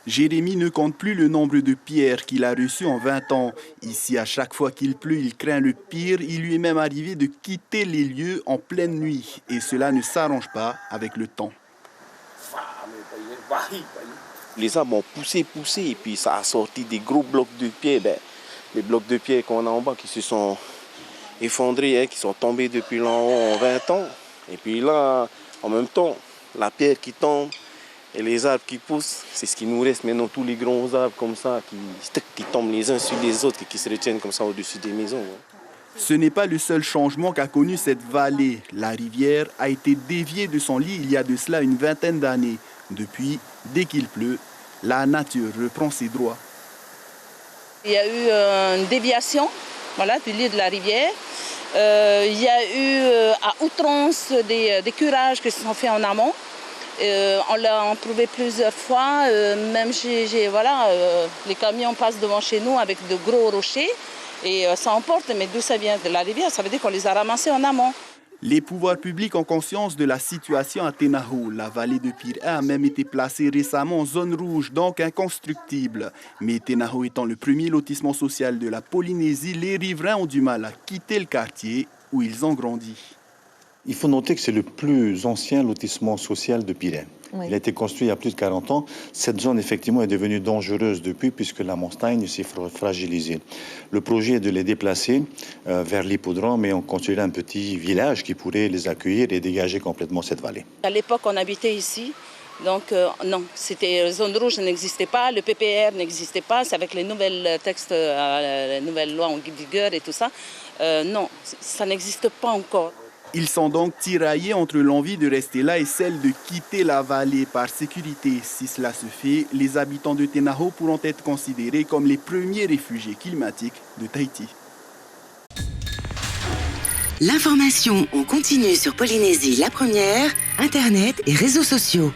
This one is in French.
Jérémy ne compte plus le nombre de pierres qu'il a reçues en 20 ans. Ici, à chaque fois qu'il pleut, il craint le pire. Il lui est même arrivé de quitter les lieux en pleine nuit. Et cela ne s'arrange pas avec le temps. Les arbres ont poussé, et puis ça a sorti des gros blocs de pierre. Les blocs de pierre qu'on a en bas qui se sont effondrés, qui sont tombés depuis là en haut en 20 ans. Et puis là, en même temps, la pierre qui tombe et les arbres qui poussent, c'est ce qui nous reste maintenant, tous les grands arbres comme ça qui tombent les uns sur les autres et qui se retiennent comme ça au-dessus des maisons. Ce n'est pas le seul changement qu'a connu cette vallée. La rivière a été déviée de son lit il y a de cela une vingtaine d'années. Depuis, dès qu'il pleut, la nature reprend ses droits. Il y a eu une déviation du lit de la rivière. Il y a eu à outrance des curages qui se sont faits en amont. On l'a trouvé plusieurs fois, même les camions passent devant chez nous avec de gros rochers et ça emporte, mais d'où ça vient? De la rivière, ça veut dire qu'on les a ramassés en amont. Les pouvoirs publics ont conscience de la situation à Tenaho. La vallée de Pire a même été placée récemment en zone rouge, donc inconstructible. Mais Tenaho étant le premier lotissement social de la Polynésie, les riverains ont du mal à quitter le quartier où ils ont grandi. Il faut noter que c'est le plus ancien lotissement social de Pirée. Oui. Il a été construit il y a plus de 40 ans. Cette zone, effectivement, est devenue dangereuse depuis, puisque la montagne s'est fragilisée. Le projet est de les déplacer vers l'hippodrome et on construirait un petit village qui pourrait les accueillir et dégager complètement cette vallée. À l'époque, on habitait ici. Donc non, zone rouge n'existait pas, le PPR n'existait pas, c'est avec les nouvelles textes, les nouvelles lois en vigueur et tout ça. Non, ça n'existe pas encore. Ils sont donc tiraillés entre l'envie de rester là et celle de quitter la vallée par sécurité. Si cela se fait, les habitants de Tenaho pourront être considérés comme les premiers réfugiés climatiques de Tahiti. L'information en continu sur Polynésie la première, Internet et réseaux sociaux.